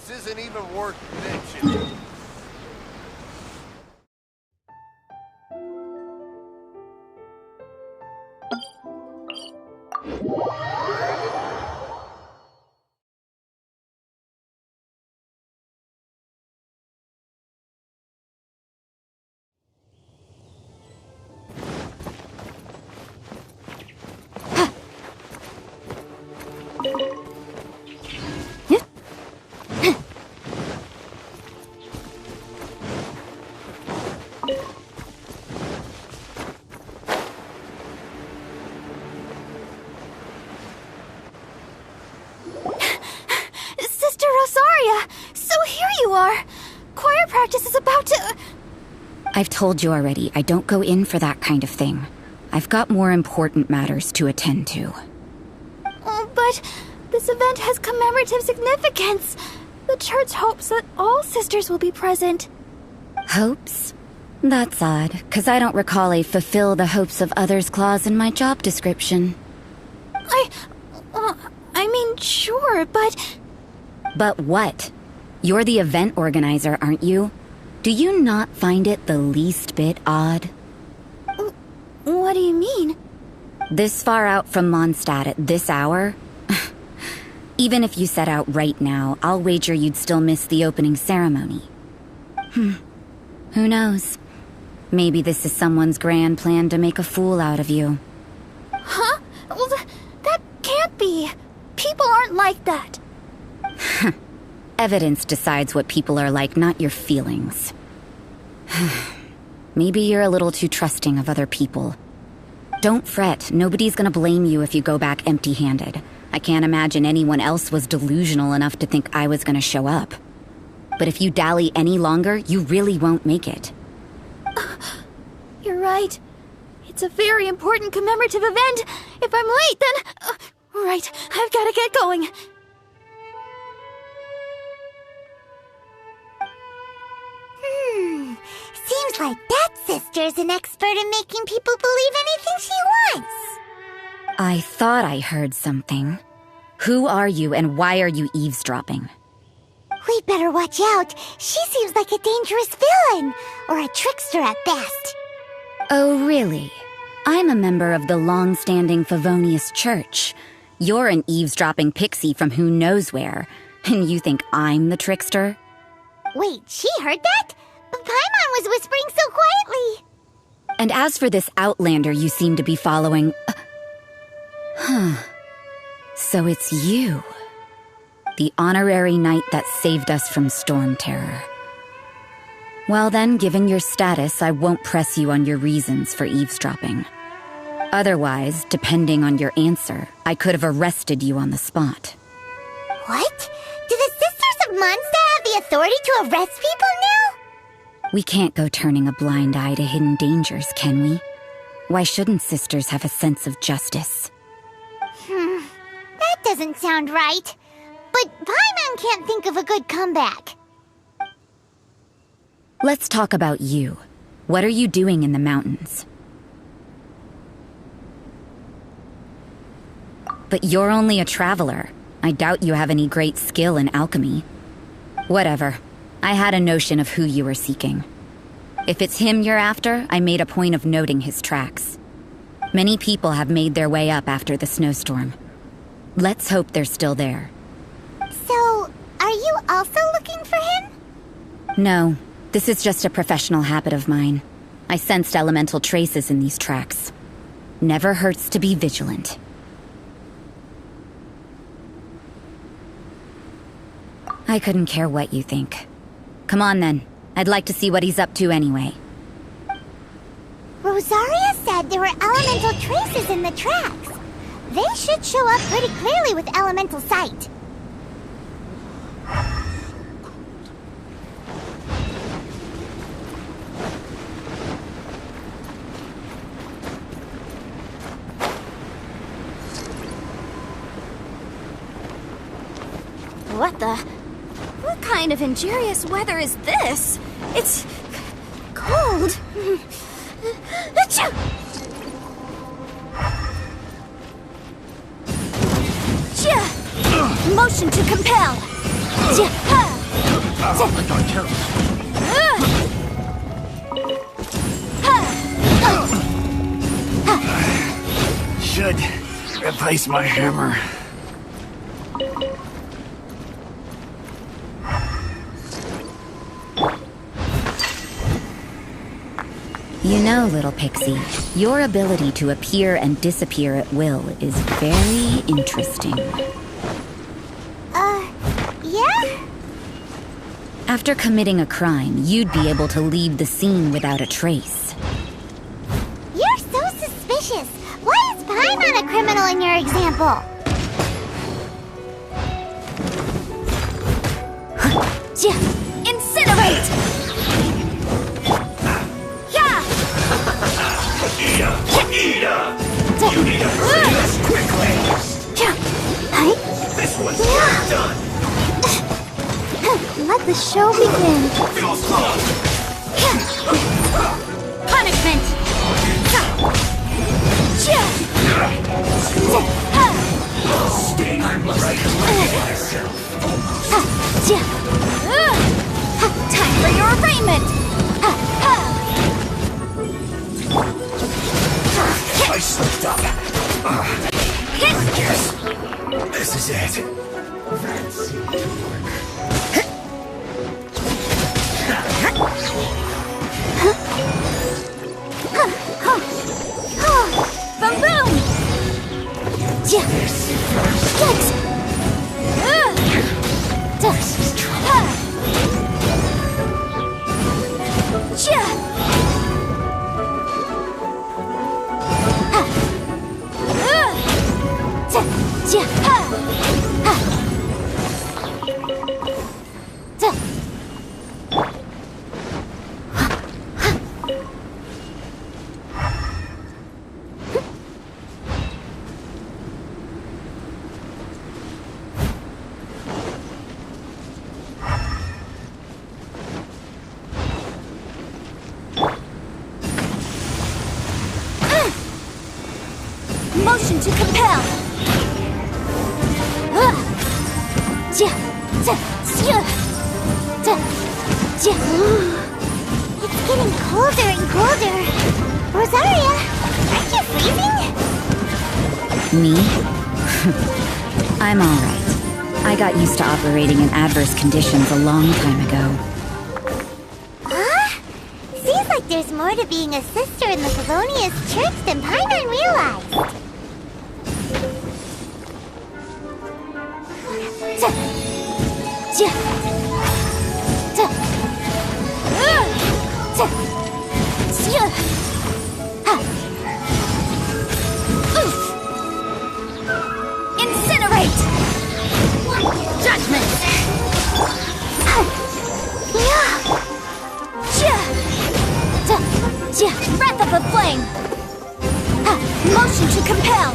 This isn't even worth mentioning. Sister Rosaria! So here you are! Choir practice is about to... I've told you already, I don't go in for that kind of thing. I've got more important matters to attend to. Oh, but this event has commemorative significance. The church hopes that all sisters will be present. Hopes? That's odd, 'cause I don't recall a fulfill the hopes of others clause in my job description. I mean, sure, but... But what? You're the event organizer, aren't you? Do you not find it the least bit odd? What do you mean? This far out from Mondstadt at this hour? Even if you set out right now, I'll wager you'd still miss the opening ceremony. Who knows? Maybe this is someone's grand plan to make a fool out of you. Huh? Well, that can't be. People aren't like that. Evidence decides what people are like, not your feelings. Maybe you're a little too trusting of other people. Don't fret, nobody's gonna blame you if you go back empty-handed. I can't imagine anyone else was delusional enough to think I was gonna show up. But if you dally any longer, you really won't make it. You're right. It's a very important commemorative event. If I'm late, then... right, I've gotta get going. Seems like that sister's an expert in making people believe anything she wants. I thought I heard something. Who are you and why are you eavesdropping? We'd better watch out. She seems like a dangerous villain, or a trickster at best. Oh, really? I'm a member of the long-standing Favonius Church. You're an eavesdropping pixie from who knows where, and you think I'm the trickster? Wait, she heard that? Paimon was whispering so quietly. And as for this outlander you seem to be following... So it's you. The honorary knight that saved us from storm terror. Well then, given your status, I won't press you on your reasons for eavesdropping. Otherwise, depending on your answer, I could have arrested you on the spot. What? Do the Sisters of Mondstadt have the authority to arrest people now? We can't go turning a blind eye to hidden dangers, can we? Why shouldn't sisters have a sense of justice? That doesn't sound right. But Paimon can't think of a good comeback. Let's talk about you. What are you doing in the mountains? But you're only a traveler. I doubt you have any great skill in alchemy. Whatever. I had a notion of who you were seeking. If it's him you're after, I made a point of noting his tracks. Many people have made their way up after the snowstorm. Let's hope they're still there. So, are you also looking for him? No, this is just a professional habit of mine. I sensed elemental traces in these tracks. Never hurts to be vigilant. I couldn't care what you think. Come on then. I'd like to see what he's up to anyway. Rosaria said there were elemental traces in the tracks. They should show up pretty clearly with elemental sight. What the... What kind of injurious weather is this? It's... cold. Achoo! Motion to compel. Oh my god, careful. Should replace my hammer. You know, little pixie, your ability to appear and disappear at will is very interesting. Yeah? After committing a crime, you'd be able to leave the scene without a trace. You're so suspicious. Why is Paimon a criminal in your example? Incinerate! You need to hurry this quickly! This one's done! Let the show begin. Feels close! Punishment! Stay right myself. Time for your arraignment! I slipped up. I guess this is it. That seemed to work. Boom boom! This first. This is trouble. Motion to compel! It's getting colder and colder. Rosaria, aren't you freezing? Me? I'm alright. I got used to operating in adverse conditions a long time ago. Huh? Seems like there's more to being a sister in the Felonious Church than Paimon realized. Incinerate! Judgment! Wrath of the flame! Motion to compel!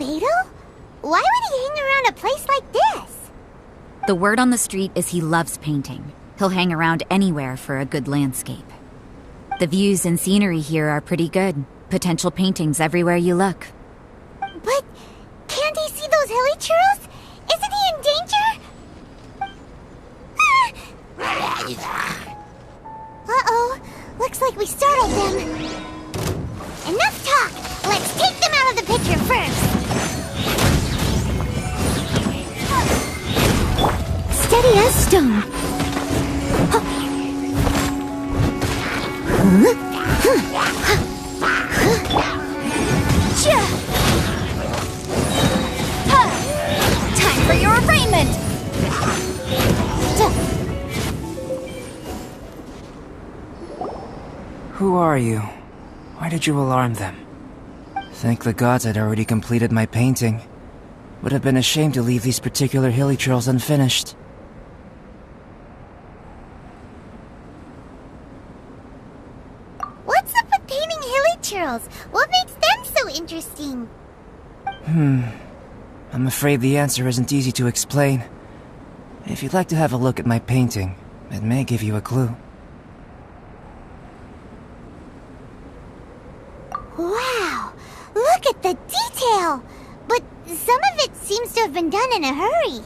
Albedo? Why would he hang around a place like this? The word on the street is he loves painting. He'll hang around anywhere for a good landscape. The views and scenery here are pretty good. Potential paintings everywhere you look. But can't he see those hilichurls? Isn't he in danger? Uh-oh. Looks like we startled them. Enough talk! Let's take them out of the picture first! Steady as stone. Time for your arraignment! Who are you? Why did you alarm them? Thank the gods I'd already completed my painting. Would have been a shame to leave these particular hilichurls unfinished. What's up with painting hilichurls? What makes them so interesting? I'm afraid the answer isn't easy to explain. If you'd like to have a look at my painting, it may give you a clue. Wow! Look at the detail! But some of it seems to have been done in a hurry.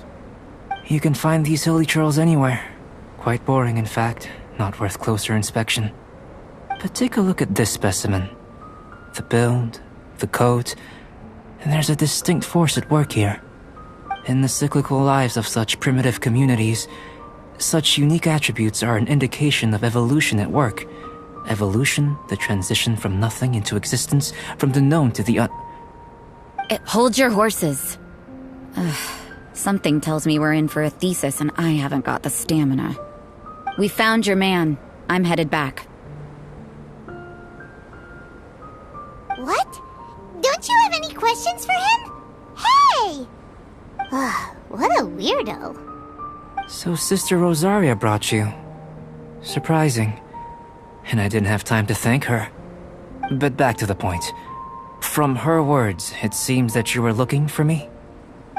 You can find these hilichurls anywhere. Quite boring, in fact. Not worth closer inspection. But take a look at this specimen. The build, the coat, and there's a distinct force at work here. In the cyclical lives of such primitive communities, such unique attributes are an indication of evolution at work. Evolution, the transition from nothing into existence, from the known to the Hold your horses. Something tells me we're in for a thesis and I haven't got the stamina. We found your man. I'm headed back. What? Don't you have any questions for him? Hey! What a weirdo. So Sister Rosaria brought you. Surprising. And I didn't have time to thank her. But back to the point. From her words, it seems that you were looking for me?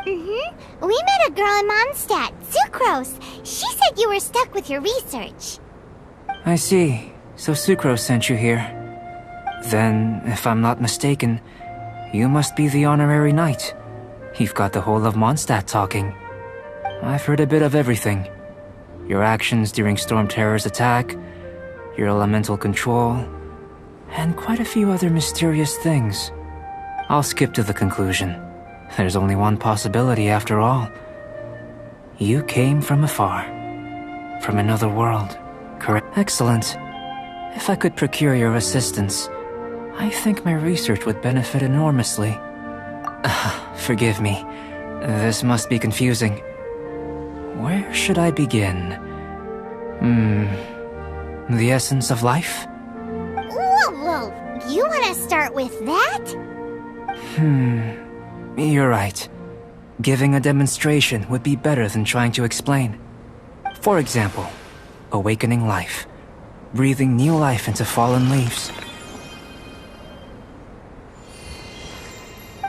Mm-hmm. We met a girl in Mondstadt, Sucrose. She said you were stuck with your research. I see. So Sucrose sent you here. Then, if I'm not mistaken, you must be the honorary knight. You've got the whole of Mondstadt talking. I've heard a bit of everything. Your actions during Storm Terror's attack, your elemental control, and quite a few other mysterious things. I'll skip to the conclusion. There's only one possibility after all. You came from afar. From another world, correct? Excellent. If I could procure your assistance, I think my research would benefit enormously. Forgive me. This must be confusing. Where should I begin? The essence of life? Whoa, you want to start with that? You're right. Giving a demonstration would be better than trying to explain. For example, awakening life. Breathing new life into fallen leaves.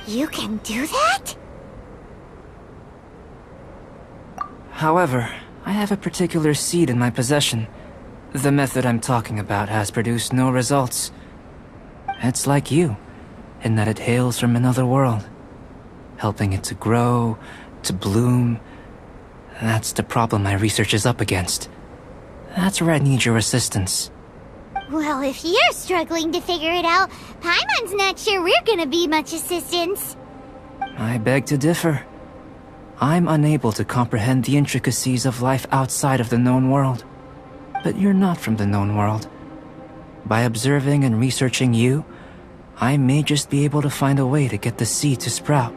You can do that? However, I have a particular seed in my possession. The method I'm talking about has produced no results. It's like you, in that it hails from another world. Helping it to grow, to bloom. That's the problem my research is up against. That's where I need your assistance. Well, if you're struggling to figure it out, Paimon's not sure we're gonna be much assistance. I beg to differ. I'm unable to comprehend the intricacies of life outside of the known world. But you're not from the known world. By observing and researching you, I may just be able to find a way to get the seed to sprout.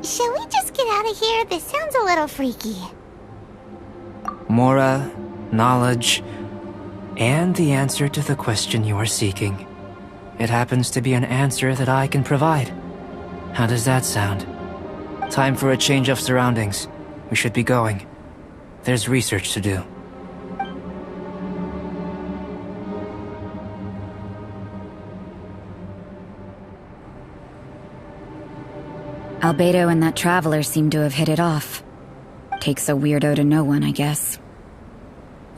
Shall we just get out of here? This sounds a little freaky. Mora, knowledge, and the answer to the question you are seeking. It happens to be an answer that I can provide. How does that sound? Time for a change of surroundings. We should be going. There's research to do. Albedo and that traveler seem to have hit it off. Takes a weirdo to know one, I guess.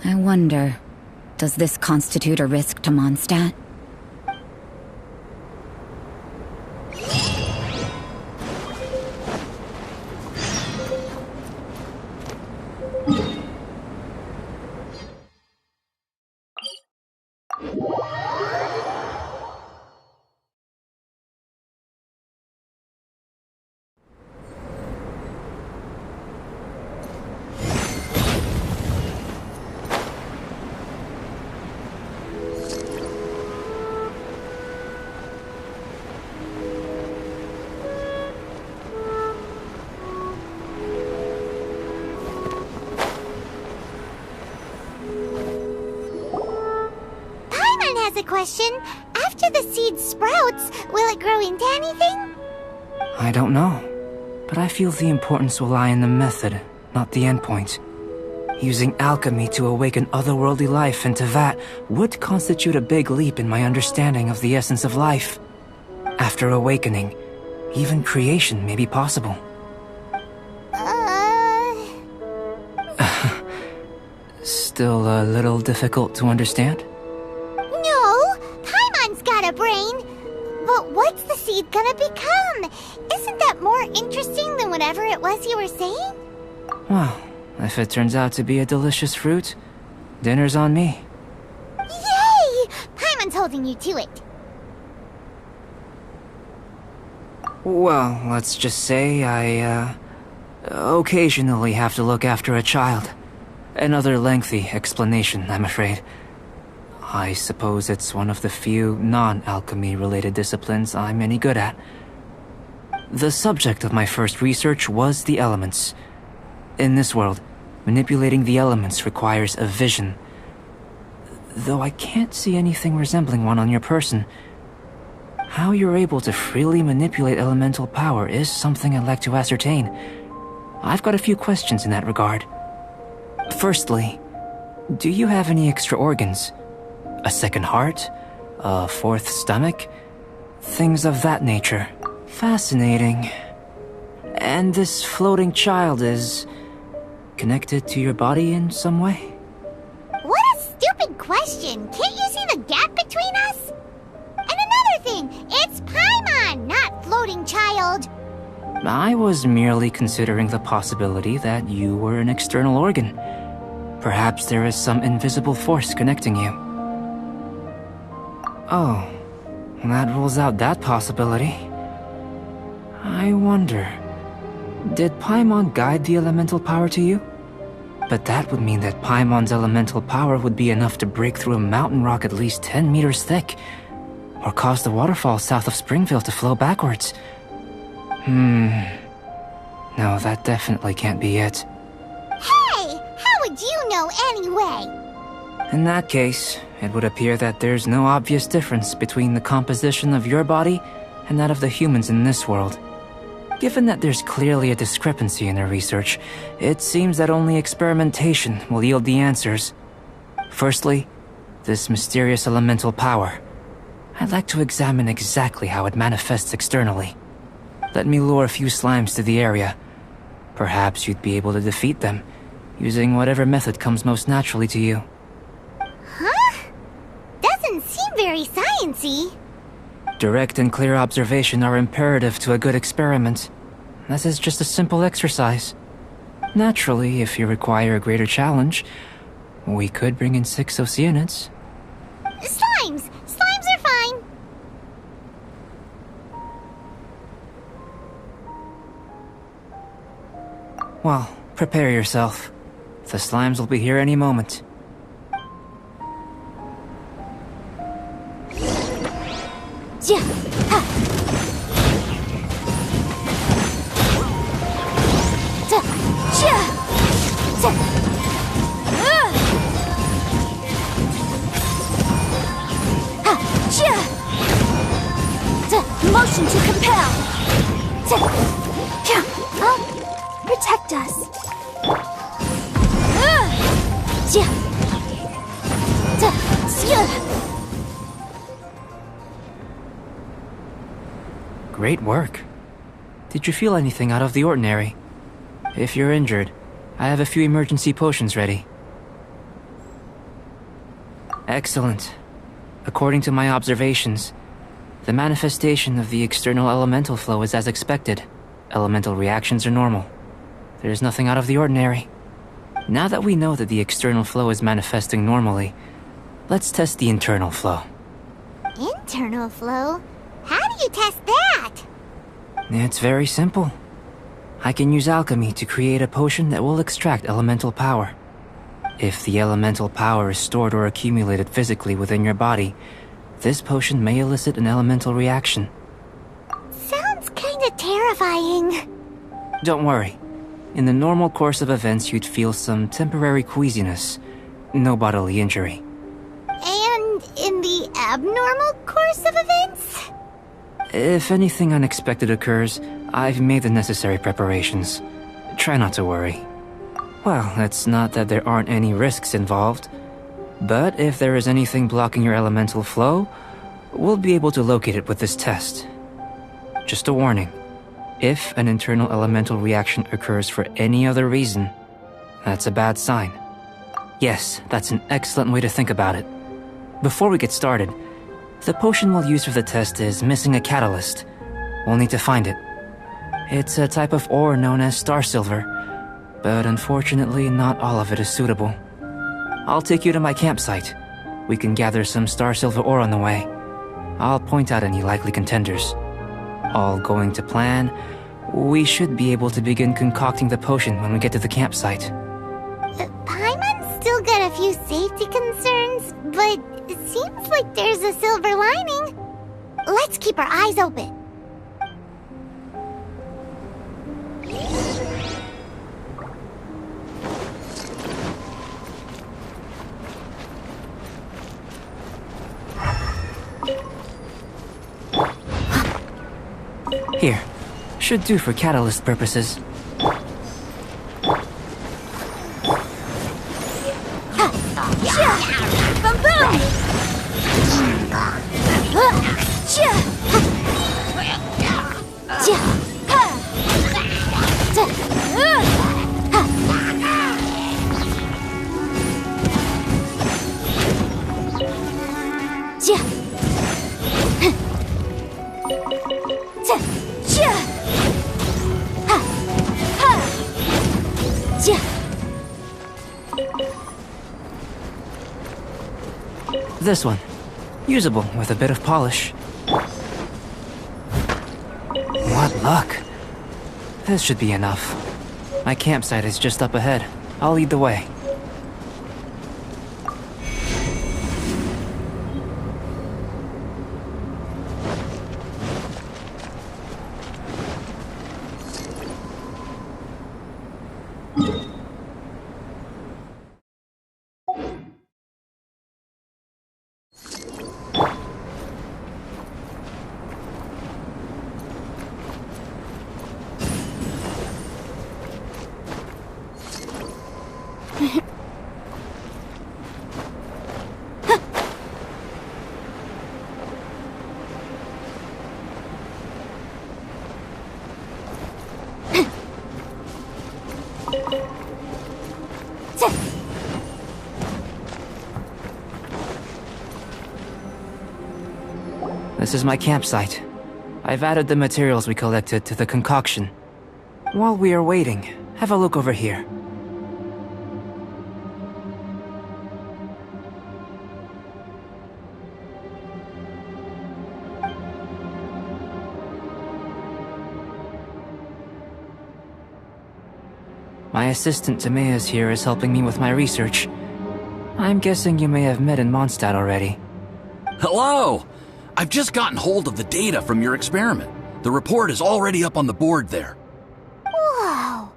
I wonder, does this constitute a risk to Mondstadt? A question. After the seed sprouts, will it grow into anything? I don't know, but I feel the importance will lie in the method, not the endpoint. Using alchemy to awaken otherworldly life into that would constitute a big leap in my understanding of the essence of life. After awakening, even creation may be possible. Still a little difficult to understand? Brain. But what's the seed gonna become? Isn't that more interesting than whatever it was you were saying? Well, if it turns out to be a delicious fruit, dinner's on me. Yay! Paimon's holding you to it. Well, let's just say I, occasionally have to look after a child. Another lengthy explanation, I'm afraid. I suppose it's one of the few non-alchemy related disciplines I'm any good at. The subject of my first research was the elements. In this world, manipulating the elements requires a vision. Though I can't see anything resembling one on your person, how you're able to freely manipulate elemental power is something I'd like to ascertain. I've got a few questions in that regard. Firstly, do you have any extra organs? A second heart? A fourth stomach? Things of that nature. Fascinating. And this floating child is connected to your body in some way? What a stupid question! Can't you see the gap between us? And another thing, it's Paimon, not floating child. I was merely considering the possibility that you were an external organ. Perhaps there is some invisible force connecting you. Oh, that rules out that possibility. I wonder, did Paimon guide the elemental power to you? But that would mean that Paimon's elemental power would be enough to break through a mountain rock at least 10 meters thick, or cause the waterfall south of Springfield to flow backwards. No, that definitely can't be it. Hey! How would you know anyway? In that case, it would appear that there's no obvious difference between the composition of your body and that of the humans in this world. Given that there's clearly a discrepancy in their research, it seems that only experimentation will yield the answers. Firstly, this mysterious elemental power. I'd like to examine exactly how it manifests externally. Let me lure a few slimes to the area. Perhaps you'd be able to defeat them, using whatever method comes most naturally to you. Huh? Doesn't seem very sciencey. Direct and clear observation are imperative to a good experiment. This is just a simple exercise. Naturally, if you require a greater challenge, we could bring in 6 Oceanids. Slimes! Slimes are fine! Well, prepare yourself. The slimes will be here any moment. Motion to compel. Protect us. Great work. Did you feel anything out of the ordinary? If you're injured, I have a few emergency potions ready. Excellent. According to my observations, the manifestation of the external elemental flow is as expected. Elemental reactions are normal. There's nothing out of the ordinary. Now that we know that the external flow is manifesting normally, let's test the internal flow. Internal flow? How do you test that? It's very simple. I can use alchemy to create a potion that will extract elemental power. If the elemental power is stored or accumulated physically within your body, this potion may elicit an elemental reaction. Sounds kinda terrifying. Don't worry. In the normal course of events, you'd feel some temporary queasiness. No bodily injury. And in the abnormal course of events? If anything unexpected occurs, I've made the necessary preparations. Try not to worry. Well, it's not that there aren't any risks involved. But if there is anything blocking your elemental flow, we'll be able to locate it with this test. Just a warning. If an internal elemental reaction occurs for any other reason, that's a bad sign. Yes, that's an excellent way to think about it. Before we get started, the potion we'll use for the test is missing a catalyst. We'll need to find it. It's a type of ore known as star silver, but unfortunately not all of it is suitable. I'll take you to my campsite. We can gather some star silver ore on the way. I'll point out any likely contenders. All going to plan, we should be able to begin concocting the potion when we get to the campsite. Paimon's still got a few safety concerns, but it seems like there's a silver lining. Let's keep our eyes open. Here. Should do for catalyst purposes. This one. Usable with a bit of polish. What luck. This should be enough. My campsite is just up ahead. I'll lead the way. This is my campsite. I've added the materials we collected to the concoction. While we are waiting, have a look over here. My assistant Tamea's here is helping me with my research. I'm guessing you may have met in Mondstadt already. Hello! I've just gotten hold of the data from your experiment. The report is already up on the board there. Whoa!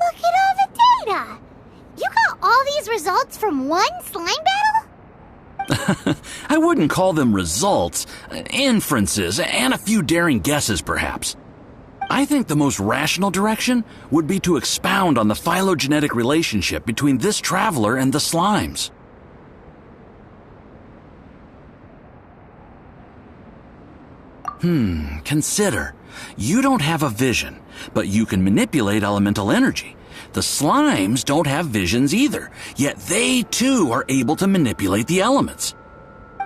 Look at all the data! You got all these results from one slime battle? I wouldn't call them results, inferences, and a few daring guesses perhaps. I think the most rational direction would be to expound on the phylogenetic relationship between this traveler and the slimes. Consider. You don't have a vision, but you can manipulate elemental energy. The slimes don't have visions either, yet they too are able to manipulate the elements.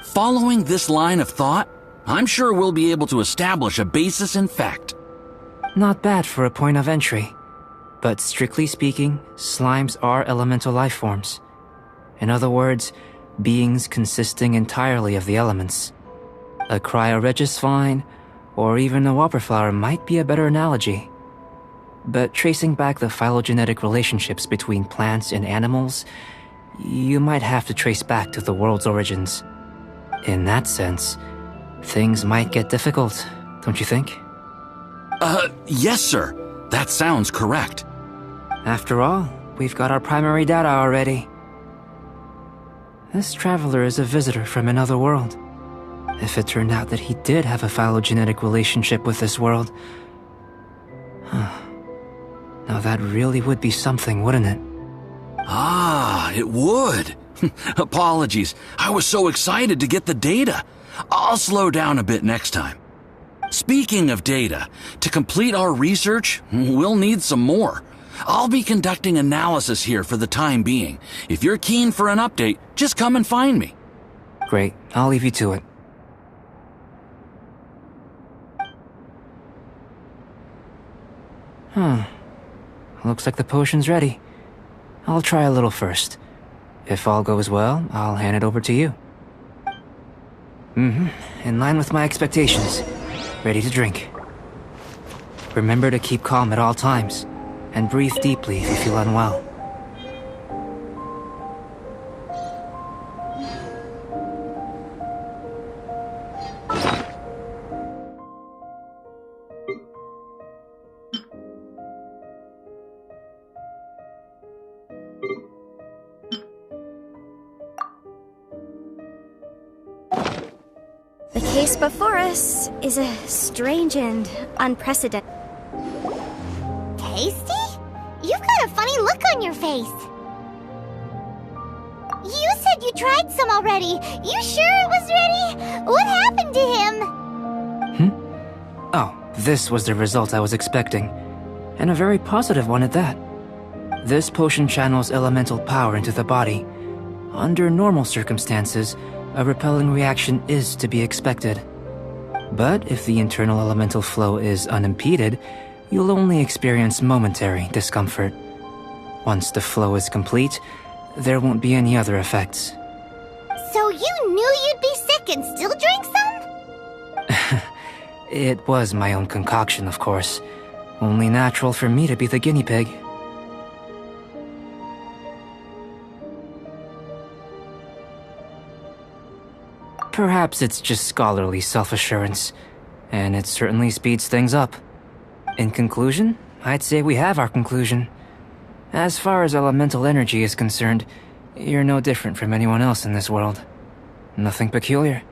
Following this line of thought, I'm sure we'll be able to establish a basis in fact. Not bad for a point of entry. But strictly speaking, slimes are elemental life forms. In other words, beings consisting entirely of the elements. A cryoregisvine, or even a wildflower might be a better analogy. But tracing back the phylogenetic relationships between plants and animals, you might have to trace back to the world's origins. In that sense, things might get difficult, don't you think? Yes, sir. That sounds correct. After all, we've got our primary data already. This traveler is a visitor from another world. If it turned out that he did have a phylogenetic relationship with this world... Now that really would be something, wouldn't it? Ah, it would. Apologies. I was so excited to get the data. I'll slow down a bit next time. Speaking of data, to complete our research, we'll need some more. I'll be conducting analysis here for the time being. If you're keen for an update, just come and find me. Great, I'll leave you to it. Looks like the potion's ready. I'll try a little first. If all goes well, I'll hand it over to you. In line with my expectations. Ready to drink. Remember to keep calm at all times, and breathe deeply if you feel unwell. The case before us is a strange and unprecedented. Tasty? You've got a funny look on your face. You said you tried some already. You sure it was ready? What happened to him? Oh, this was the result I was expecting. And a very positive one at that. This potion channels elemental power into the body. Under normal circumstances, a repelling reaction is to be expected. But if the internal elemental flow is unimpeded, you'll only experience momentary discomfort. Once the flow is complete, there won't be any other effects. So you knew you'd be sick and still drank some? It was my own concoction, of course. Only natural for me to be the guinea pig. Perhaps it's just scholarly self-assurance, and it certainly speeds things up. In conclusion, I'd say we have our conclusion. As far as elemental energy is concerned, you're no different from anyone else in this world. Nothing peculiar.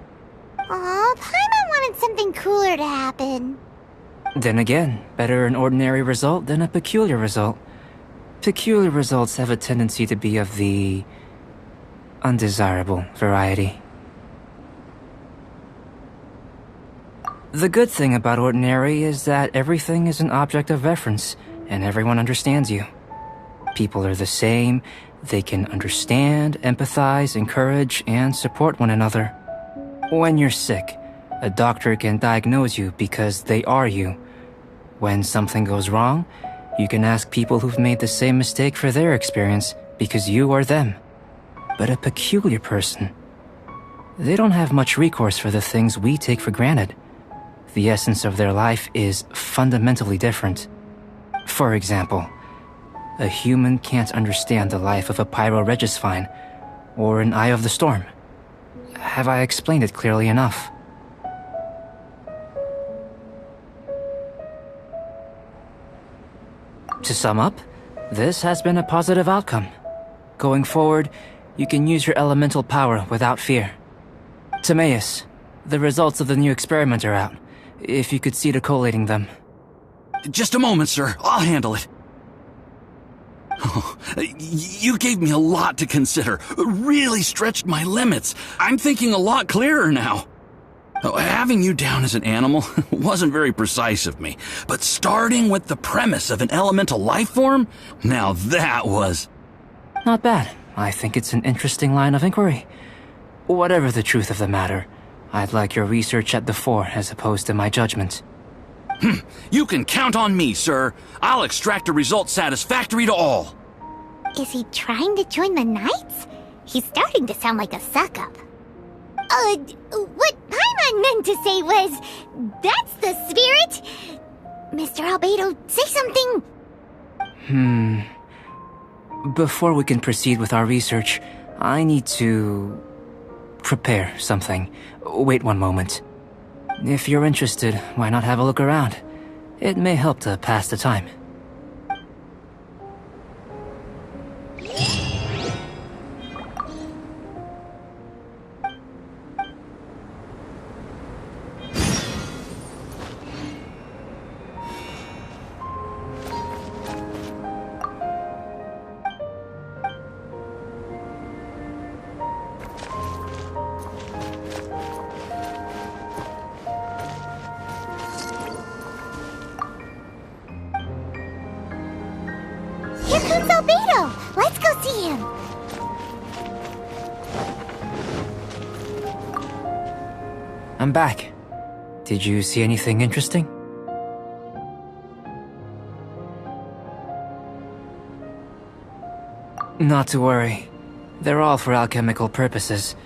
Aw, Paimon wanted something cooler to happen. Then again, better an ordinary result than a peculiar result. Peculiar results have a tendency to be of the undesirable variety. The good thing about ordinary is that everything is an object of reference, and everyone understands you. People are the same, they can understand, empathize, encourage, and support one another. When you're sick, a doctor can diagnose you because they are you. When something goes wrong, you can ask people who've made the same mistake for their experience because you are them. But a peculiar person, they don't have much recourse for the things we take for granted. The essence of their life is fundamentally different. For example, a human can't understand the life of a pyroregisvine or an eye of the storm. Have I explained it clearly enough? To sum up, this has been a positive outcome. Going forward, you can use your elemental power without fear. Timaeus, the results of the new experiment are out. If you could see to collating them. Just a moment, sir. I'll handle it. Oh, you gave me a lot to consider. Really stretched my limits. I'm thinking a lot clearer now. Having you down as an animal wasn't very precise of me, but starting with the premise of an elemental life form? Now that was... Not bad. I think it's an interesting line of inquiry. Whatever the truth of the matter, I'd like your research at the fore as opposed to my judgment. You can count on me, sir. I'll extract a result satisfactory to all. Is he trying to join the Knights? He's starting to sound like a suck-up. What Paimon meant to say was, that's the spirit! Mr. Albedo, say something! Before we can proceed with our research, I need to... prepare something. Wait one moment. If you're interested, why not have a look around? It may help to pass the time. Here comes Albedo! Let's go see him! I'm back. Did you see anything interesting? Not to worry. They're all for alchemical purposes.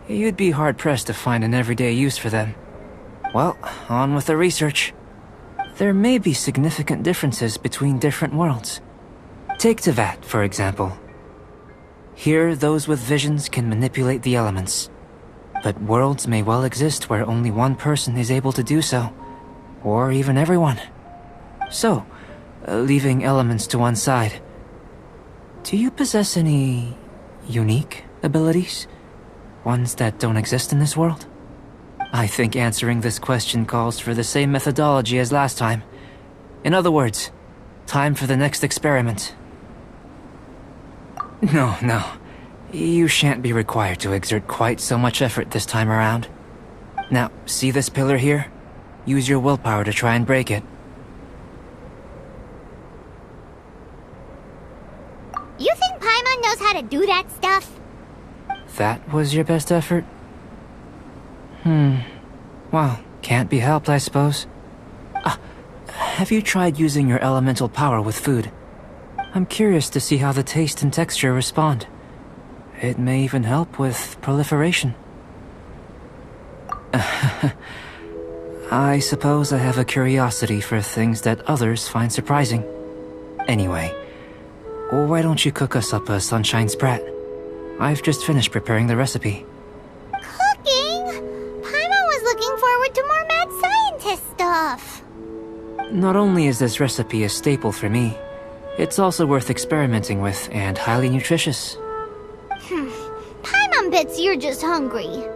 You'd be hard-pressed to find an everyday use for them. Well, on with the research. There may be significant differences between different worlds. Take Tevat, for example. Here, those with visions can manipulate the elements. But worlds may well exist where only one person is able to do so. Or even everyone. So, leaving elements to one side, do you possess any... unique abilities? Ones that don't exist in this world? I think answering this question calls for the same methodology as last time. In other words, time for the next experiment. No. You shan't be required to exert quite so much effort this time around. Now, see this pillar here? Use your willpower to try and break it. You think Paimon knows how to do that stuff? That was your best effort? Well, can't be helped, I suppose. Have you tried using your elemental power with food? I'm curious to see how the taste and texture respond. It may even help with proliferation. I suppose I have a curiosity for things that others find surprising. Anyway, why don't you cook us up a sunshine sprat? I've just finished preparing the recipe. Cooking? Paimon was looking forward to more mad scientist stuff. Not only is this recipe a staple for me, it's also worth experimenting with and highly nutritious. Paimon bets you're just hungry.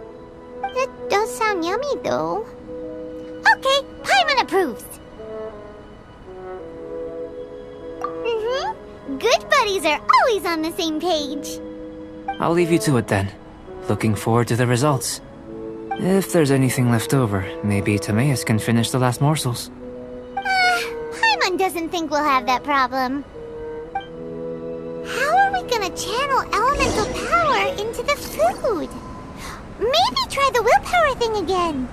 It does sound yummy, though. Okay, Paimon approves. Good buddies are always on the same page. I'll leave you to it then. Looking forward to the results. If there's anything left over, maybe Timaeus can finish the last morsels. Paimon doesn't think we'll have that problem. How are we gonna channel elemental power into the food? Maybe try the willpower thing again.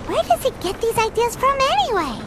Where does he get these ideas from anyway?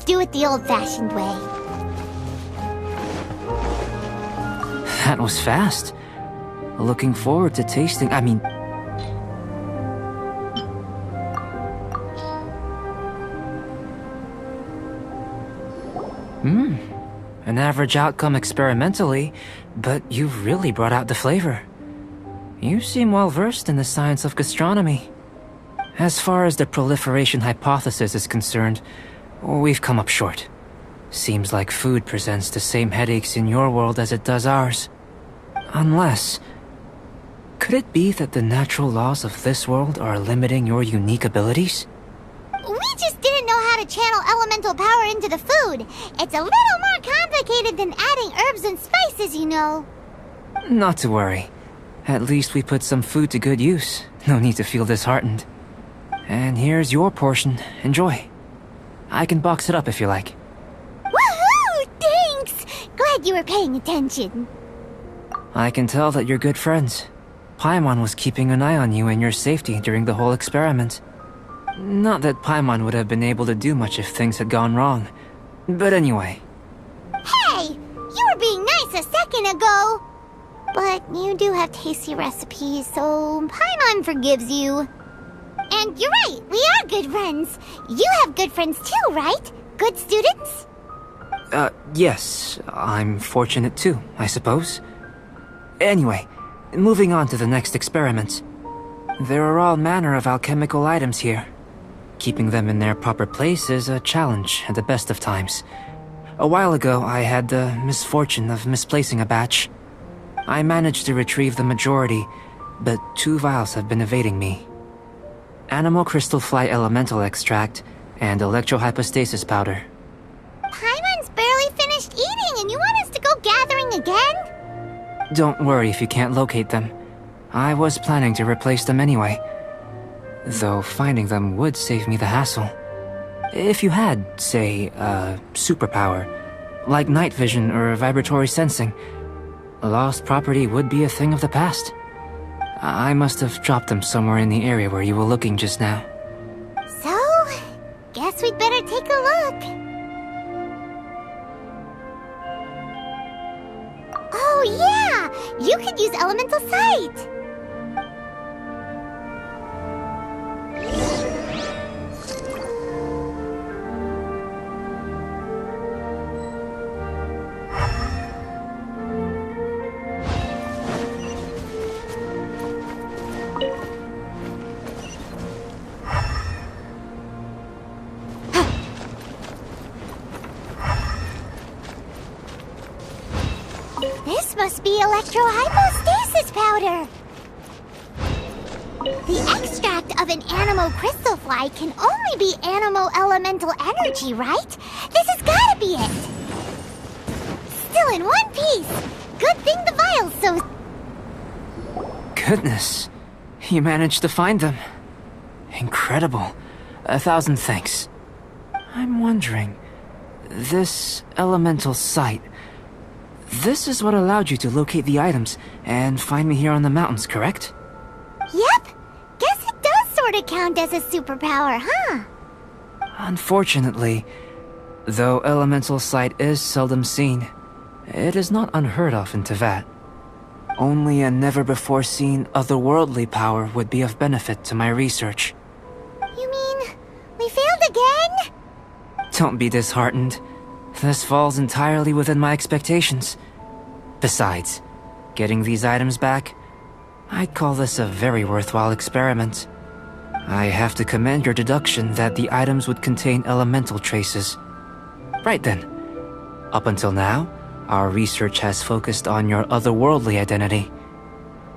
do it the old-fashioned way. That was fast. Looking forward to tasting. An average outcome experimentally, but you've really brought out the flavor. You seem well versed in the science of gastronomy. As far as the proliferation hypothesis is concerned, we've come up short. Seems like food presents the same headaches in your world as it does ours. Unless... could it be that the natural laws of this world are limiting your unique abilities? We just didn't know how to channel elemental power into the food. It's a little more complicated than adding herbs and spices, you know. Not to worry. At least we put some food to good use. No need to feel disheartened. And here's your portion. Enjoy. I can box it up if you like. Woohoo! Thanks! Glad you were paying attention. I can tell that you're good friends. Paimon was keeping an eye on you and your safety during the whole experiment. Not that Paimon would have been able to do much if things had gone wrong. But anyway. Hey! You were being nice a second ago! But you do have tasty recipes, so Paimon forgives you. And you're right, we are good friends. You have good friends too, right? Good students? Yes. I'm fortunate too, I suppose. Anyway, moving on to the next experiment. There are all manner of alchemical items here. Keeping them in their proper place is a challenge at the best of times. A while ago, I had the misfortune of misplacing a batch. I managed to retrieve the majority, but 2 vials have been evading me. Animal crystal fly elemental extract and electrohypostasis powder. Paimon's barely finished eating and you want us to go gathering again? Don't worry if you can't locate them. I was planning to replace them anyway. Though finding them would save me the hassle. If you had, say, a superpower, like night vision or vibratory sensing, lost property would be a thing of the past. I must have dropped them somewhere in the area where you were looking just now. So, guess we'd better take a look. Oh yeah! You could use elemental sight! This must be electrohypostasis powder! The extract of an animal crystal fly can only be animal elemental energy, right? This has gotta be it! Still in one piece! Good thing the vial's so... Goodness, you managed to find them. Incredible. 1,000 thanks. I'm wondering, this elemental sight... This is what allowed you to locate the items and find me here on the mountains, correct? Yep! Guess it does sort of count as a superpower, huh? Unfortunately, though elemental sight is seldom seen, it is not unheard of in Teyvat. Only a never-before-seen otherworldly power would be of benefit to my research. You mean, we failed again? Don't be disheartened. This falls entirely within my expectations. Besides, getting these items back, I'd call this a very worthwhile experiment. I have to commend your deduction that the items would contain elemental traces. Right then. Up until now, our research has focused on your otherworldly identity.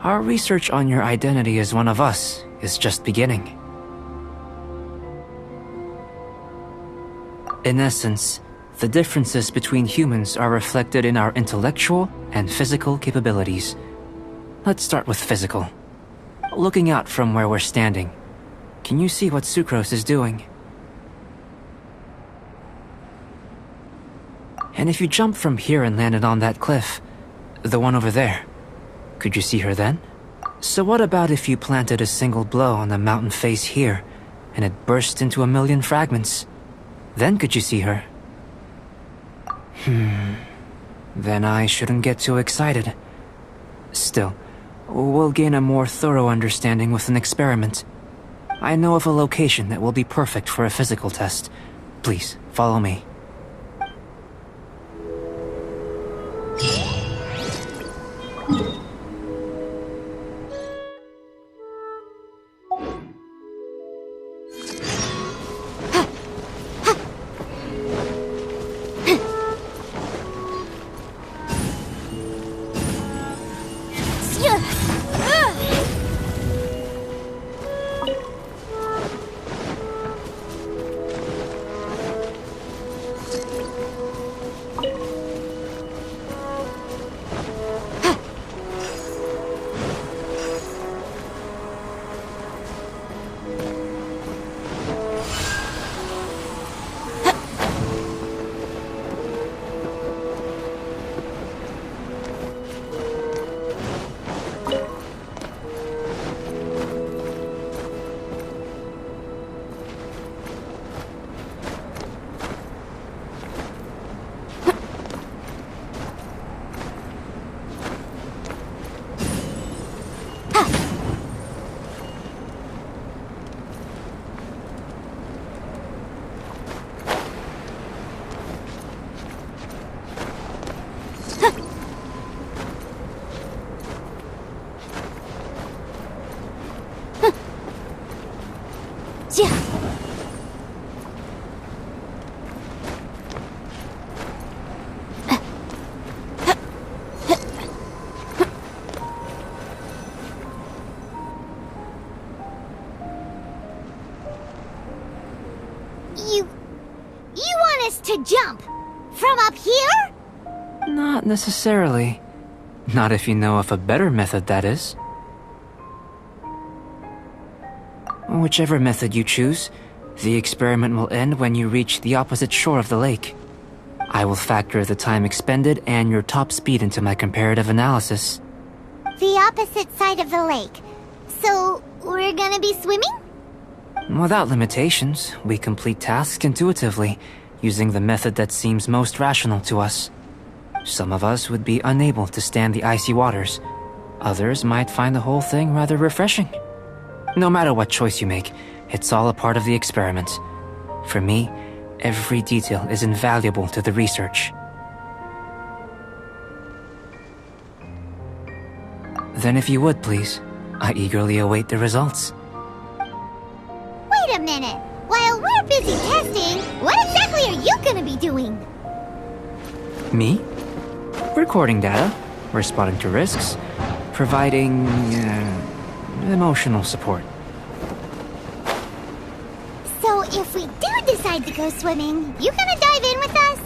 Our research on your identity as one of us is just beginning. In essence, the differences between humans are reflected in our intellectual and physical capabilities. Let's start with physical. Looking out from where we're standing, can you see what Sucrose is doing? And if you jump from here and landed on that cliff, the one over there, could you see her then? So what about if you planted a single blow on the mountain face here, and it burst into 1,000,000 fragments? Then could you see her? Then I shouldn't get too excited. Still, we'll gain a more thorough understanding with an experiment. I know of a location that will be perfect for a physical test. Please, follow me. You want us to jump? From up here? Not necessarily. Not if you know of a better method, that is. Whichever method you choose, the experiment will end when you reach the opposite shore of the lake. I will factor the time expended and your top speed into my comparative analysis. The opposite side of the lake. So, we're gonna be swimming? Without limitations, we complete tasks intuitively, using the method that seems most rational to us. Some of us would be unable to stand the icy waters. Others might find the whole thing rather refreshing. No matter what choice you make, it's all a part of the experiment. For me, every detail is invaluable to the research. Then if you would, please, I eagerly await the results. Wait a minute! While we're busy testing, what exactly are you gonna be doing? Me? Recording data, responding to risks, providing emotional support. So if we do decide to go swimming, you gonna dive in with us?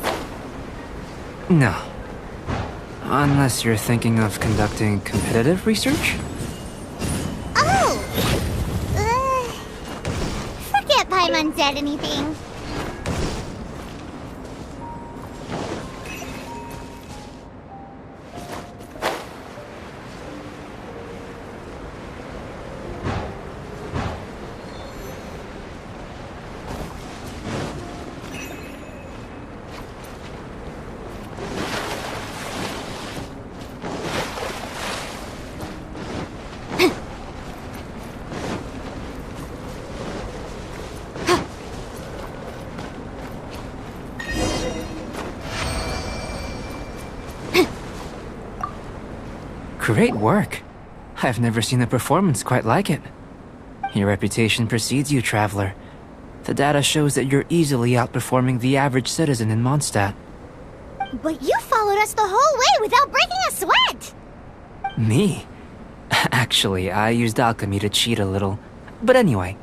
No. Unless you're thinking of conducting competitive research? Oh! Forget Paimon said anything. Great work. I've never seen a performance quite like it. Your reputation precedes you, Traveler. The data shows that you're easily outperforming the average citizen in Mondstadt. But you followed us the whole way without breaking a sweat! Me? Actually, I used alchemy to cheat a little. But anyway,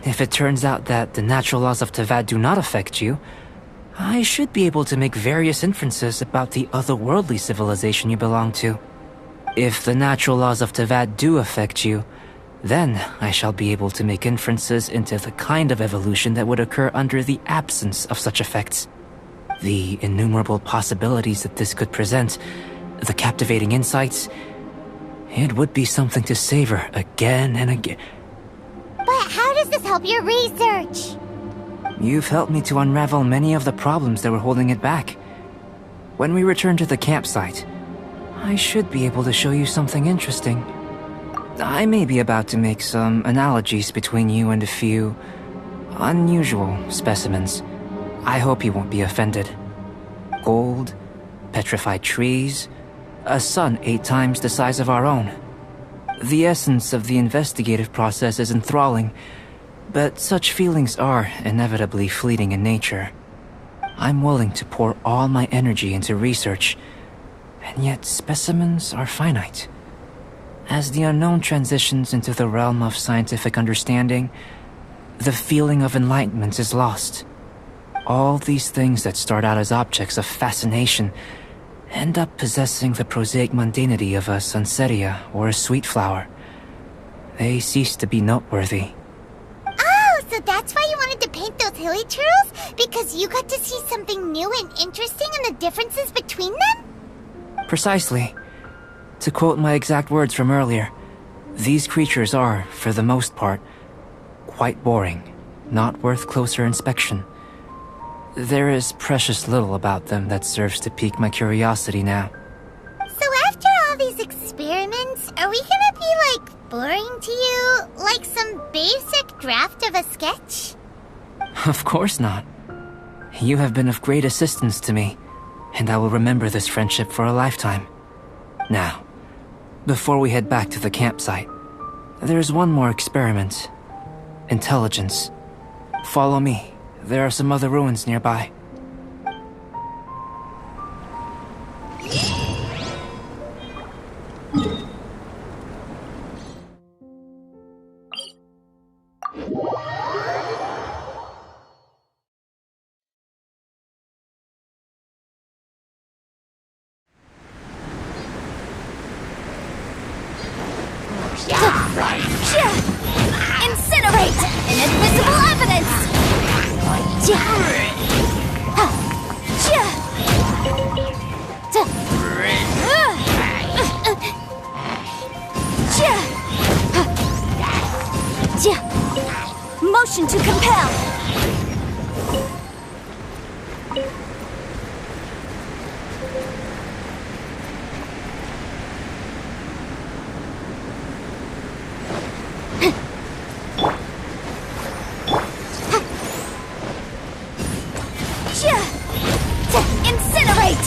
if it turns out that the natural laws of Tavad do not affect you, I should be able to make various inferences about the otherworldly civilization you belong to. If the natural laws of Tavad do affect you, then I shall be able to make inferences into the kind of evolution that would occur under the absence of such effects. The innumerable possibilities that this could present, the captivating insights, it would be something to savor again and again. But how does this help your research? You've helped me to unravel many of the problems that were holding it back. When we return to the campsite, I should be able to show you something interesting. I may be about to make some analogies between you and a few unusual specimens. I hope you won't be offended. Gold, petrified trees, a sun 8 times the size of our own. The essence of the investigative process is enthralling, but such feelings are inevitably fleeting in nature. I'm willing to pour all my energy into research, and yet specimens are finite. As the unknown transitions into the realm of scientific understanding, the feeling of enlightenment is lost. All these things that start out as objects of fascination end up possessing the prosaic mundanity of a sunsetia or a sweet flower. They cease to be noteworthy. Oh, so that's why you wanted to paint those hilly turtles? Because you got to see something new and interesting and the differences between them? Precisely. To quote my exact words from earlier, these creatures are, for the most part, quite boring, not worth closer inspection. There is precious little about them that serves to pique my curiosity now. So after all these experiments, are we gonna be, like, boring to you? Like some basic draft of a sketch? Of course not. You have been of great assistance to me, and I will remember this friendship for a lifetime. Now, before we head back to the campsite, there's one more experiment. Intelligence. Follow me. There are some other ruins nearby. Incinerate! Inadmissible evidence! Motion to compel! Incinerate!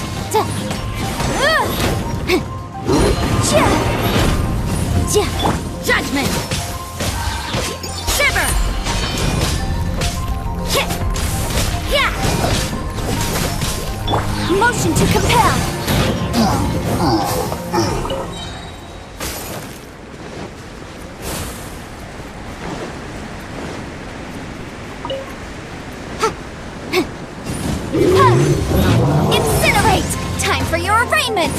Judgment! Shiver! Motion to compel! Incinerate! Time for your arraignment!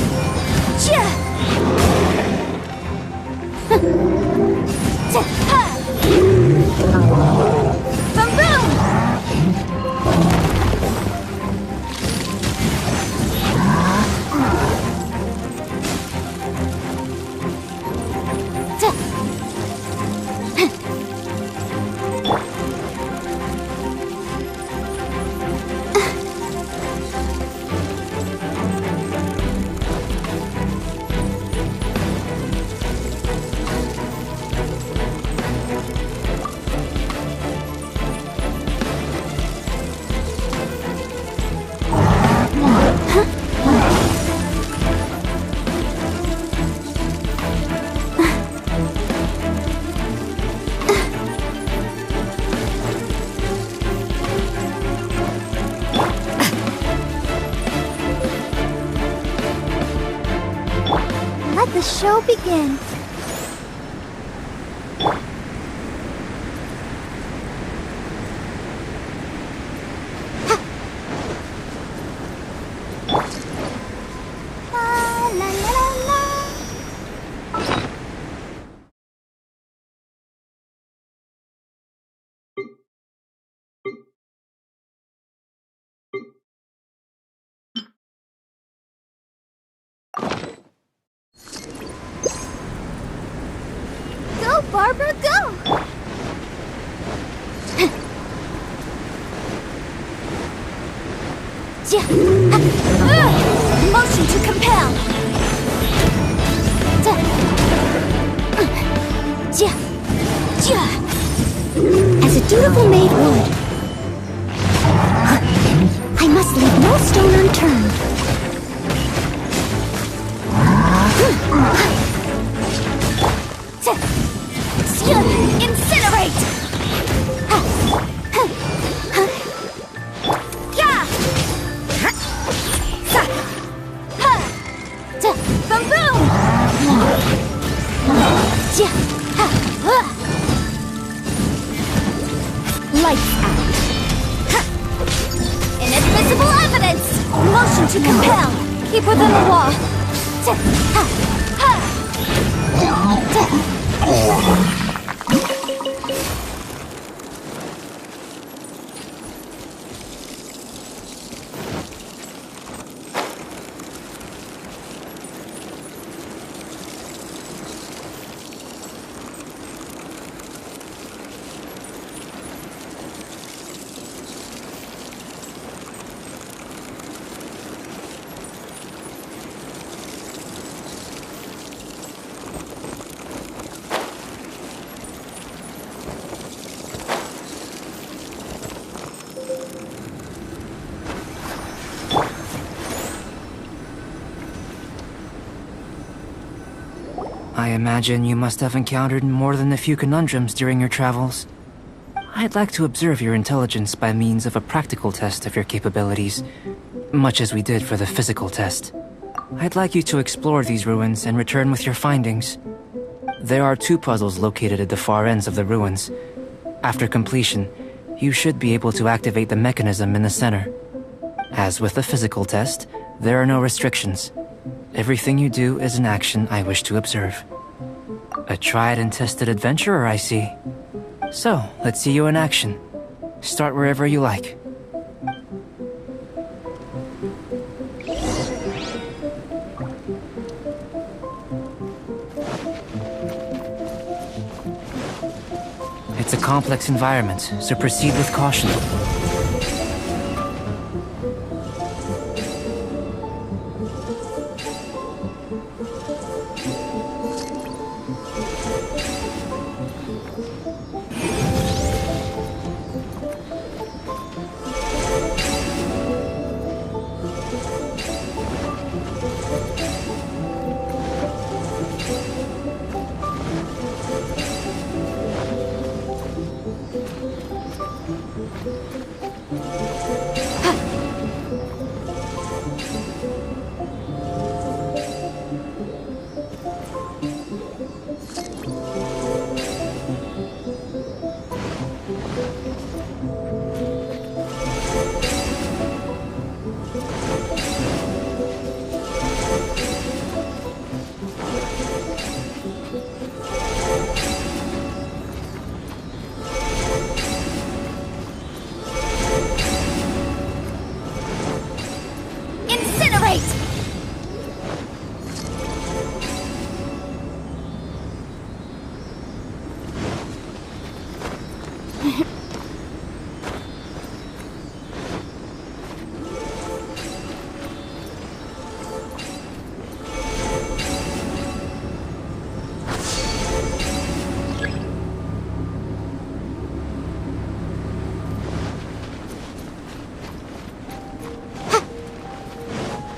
Let the show begin. La, la, la, la, la. Go, Barbara, go! Motion to compel! As a dutiful maid would, I must leave no stone unturned. Incinerate! Boom boom! Lights out. Inadmissible evidence! Motion to compel! Keep within the wall. I imagine you must have encountered more than a few conundrums during your travels. I'd like to observe your intelligence by means of a practical test of your capabilities, much as we did for the physical test. I'd like you to explore these ruins and return with your findings. There are 2 puzzles located at the far ends of the ruins. After completion, you should be able to activate the mechanism in the center. As with the physical test, there are no restrictions. Everything you do is an action I wish to observe. A tried and tested adventurer, I see. So, let's see you in action. Start wherever you like. It's a complex environment, so proceed with caution.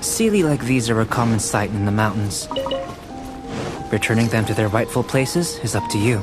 Sealy like these are a common sight in the mountains. Returning them to their rightful places is up to you.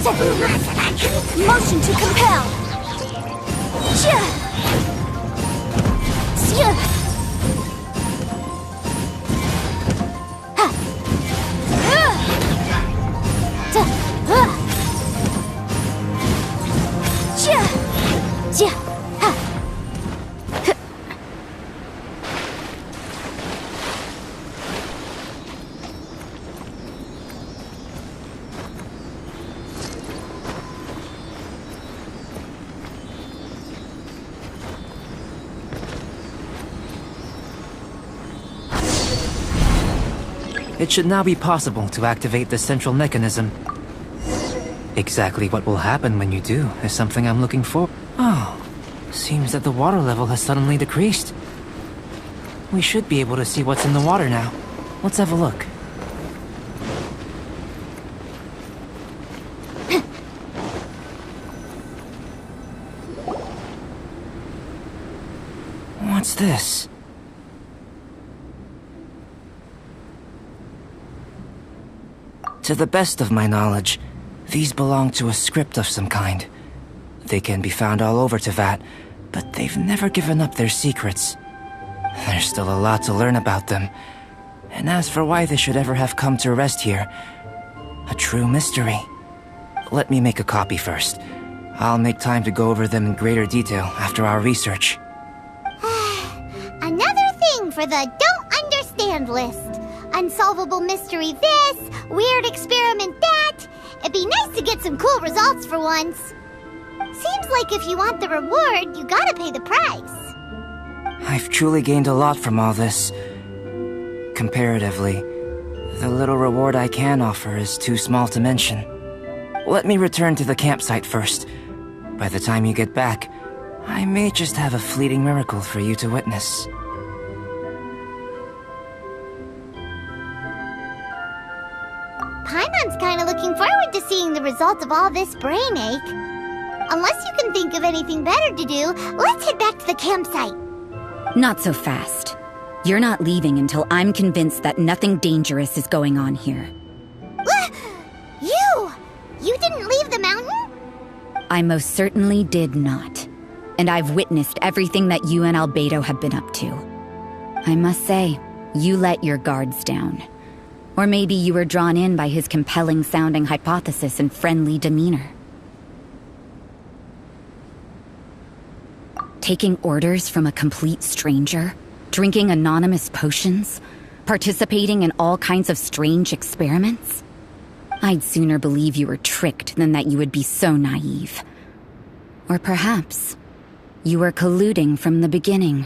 Motion to compel. It should now be possible to activate the central mechanism. Exactly what will happen when you do is something I'm looking for. Oh, seems that the water level has suddenly decreased. We should be able to see what's in the water now. Let's have a look. What's this? To the best of my knowledge, these belong to a script of some kind. They can be found all over Teyvat, but they've never given up their secrets. There's still a lot to learn about them. And as for why they should ever have come to rest here, a true mystery. Let me make a copy first. I'll make time to go over them in greater detail after our research. Another thing for the don't understand list. Unsolvable mystery this, weird experiment that. It'd be nice to get some cool results for once. Seems like if you want the reward, you gotta pay the price. I've truly gained a lot from all this. Comparatively, the little reward I can offer is too small to mention. Let me return to the campsite first. By the time you get back, I may just have a fleeting miracle for you to witness. Paimon's kinda looking forward to seeing the results of all this brain ache. Unless you can think of anything better to do, let's head back to the campsite. Not so fast. You're not leaving until I'm convinced that nothing dangerous is going on here. You didn't leave the mountain? I most certainly did not. And I've witnessed everything that you and Albedo have been up to. I must say, you let your guards down. Or maybe you were drawn in by his compelling-sounding hypothesis and friendly demeanor. Taking orders from a complete stranger? Drinking anonymous potions? Participating in all kinds of strange experiments? I'd sooner believe you were tricked than that you would be so naive. Or perhaps, you were colluding from the beginning.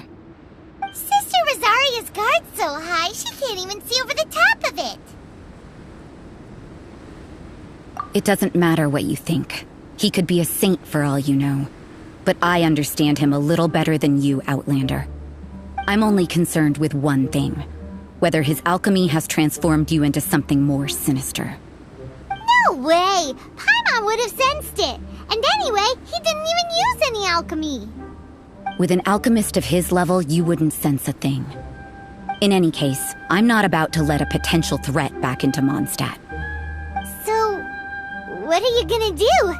Sister Rosaria's guard's so high, she can't even see over the top of it. It doesn't matter what you think. He could be a saint for all you know. But I understand him a little better than you, Outlander. I'm only concerned with one thing. Whether his alchemy has transformed you into something more sinister. No way! Paimon would have sensed it. And anyway, he didn't even use any alchemy. With an alchemist of his level, you wouldn't sense a thing. In any case, I'm not about to let a potential threat back into Mondstadt. So, what are you gonna do?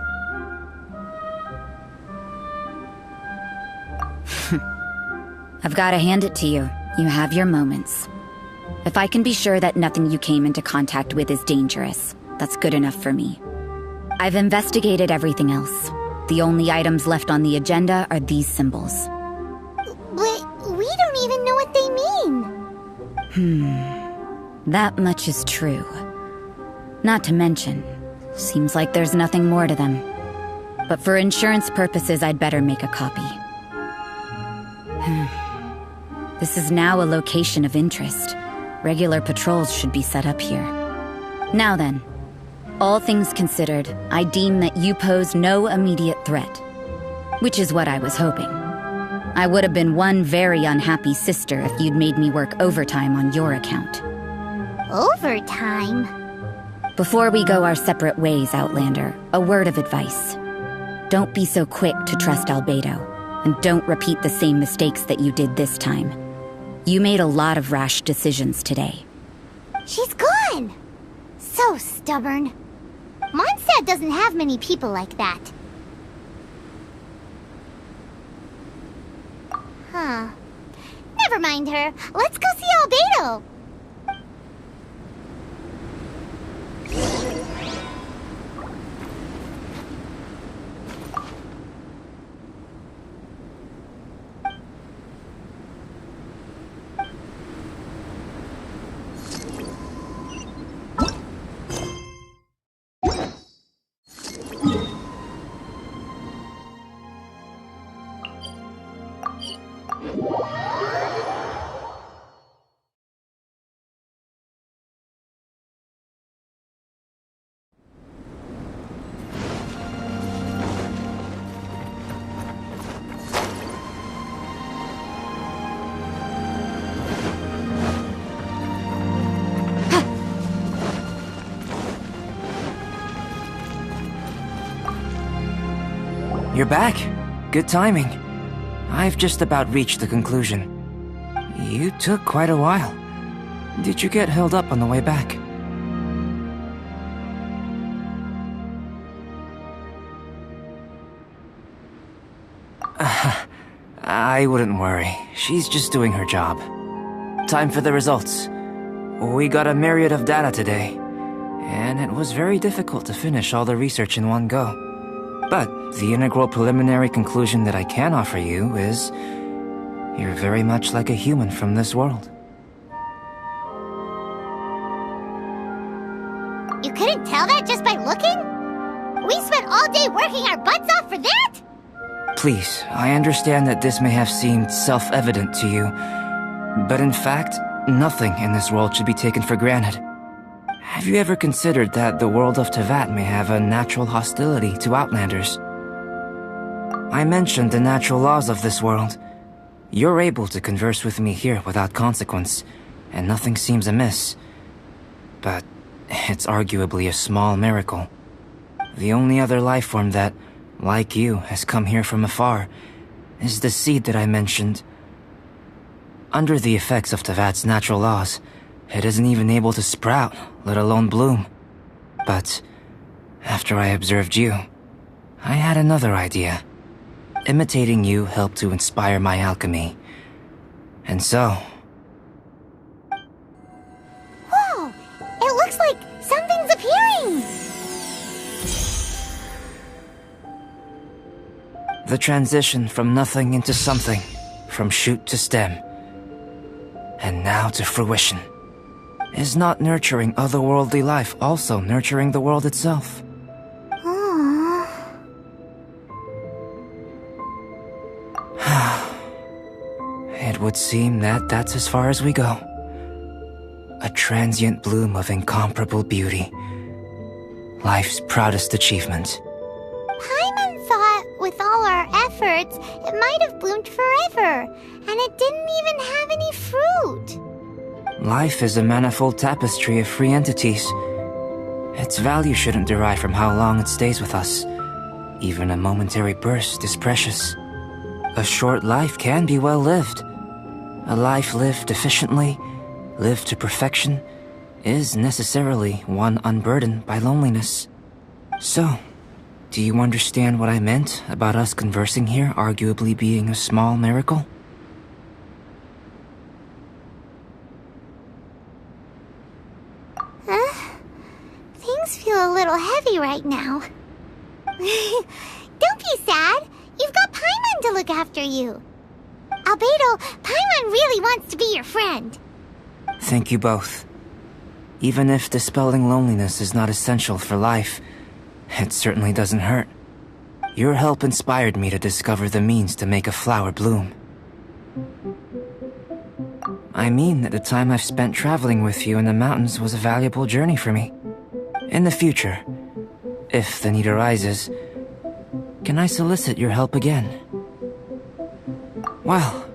I've got to hand it to you. You have your moments. If I can be sure that nothing you came into contact with is dangerous, that's good enough for me. I've investigated everything else. The only items left on the agenda are these symbols. But we don't even know what they mean. That much is true. Not to mention, seems like there's nothing more to them. But for insurance purposes, I'd better make a copy. This is now a location of interest. Regular patrols should be set up here. Now then, all things considered, I deem that you pose no immediate threat. Which is what I was hoping. I would have been one very unhappy sister if you'd made me work overtime on your account. Overtime? Before we go our separate ways, Outlander, a word of advice. Don't be so quick to trust Albedo, and don't repeat the same mistakes that you did this time. You made a lot of rash decisions today. She's gone! So stubborn. Mondstadt doesn't have many people like that. Huh. Never mind her. Let's go see ALBEDO. You're back. Good timing. I've just about reached the conclusion. You took quite a while. Did you get held up on the way back? I wouldn't worry. She's just doing her job. Time for the results. We got a myriad of data today, and it was very difficult to finish all the research in one go. But the integral preliminary conclusion that I can offer you is you're very much like a human from this world. You couldn't tell that just by looking? We spent all day working our butts off for that? Please, I understand that this may have seemed self-evident to you, but in fact, nothing in this world should be taken for granted. Have you ever considered that the world of Teyvat may have a natural hostility to Outlanders? I mentioned the natural laws of this world. You're able to converse with me here without consequence, and nothing seems amiss. But it's arguably a small miracle. The only other life form that, like you, has come here from afar is the seed that I mentioned. Under the effects of Teyvat's natural laws, it isn't even able to sprout, let alone bloom. But after I observed you, I had another idea. Imitating you helped to inspire my alchemy. And so... Whoa! It looks like something's appearing! The transition from nothing into something, from shoot to stem, and now to fruition. Is not nurturing otherworldly life also nurturing the world itself? Aww. It would seem that that's as far as we go. A transient bloom of incomparable beauty. Life's proudest achievement. Paimon thought, with all our efforts, it might have bloomed forever, and it didn't even have any fruit. Life is a manifold tapestry of free entities. Its value shouldn't derive from how long it stays with us. Even a momentary burst is precious. A short life can be well lived. A life lived efficiently, lived to perfection, is necessarily one unburdened by loneliness. So, do you understand what I meant about us conversing here arguably being a small miracle? Things feel a little heavy right now. Don't be sad. You've got Paimon to look after you. ALBEDO, Paimon really wants to be your friend. Thank you both. Even if dispelling loneliness is not essential for life, it certainly doesn't hurt. Your help inspired me to discover the means to make a flower bloom. I mean that the time I've spent traveling with you in the mountains was a valuable journey for me. In the future, if the need arises, can I solicit your help again? Well,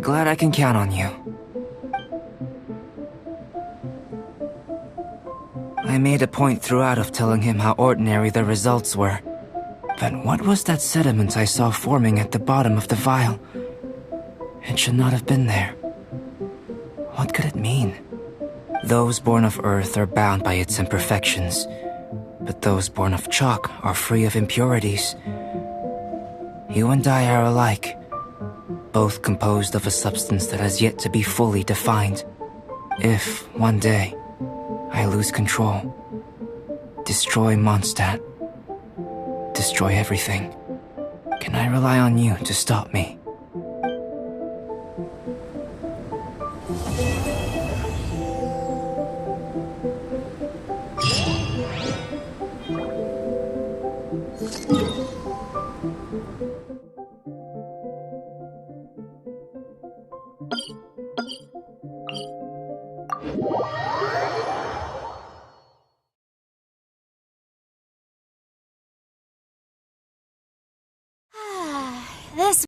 glad I can count on you. I made a point throughout of telling him how ordinary the results were. But what was that sediment I saw forming at the bottom of the vial? It should not have been there. What could it mean? Those born of Earth are bound by its imperfections, but those born of chalk are free of impurities. You and I are alike, both composed of a substance that has yet to be fully defined. If, one day, I lose control, destroy Mondstadt, destroy everything, can I rely on you to stop me?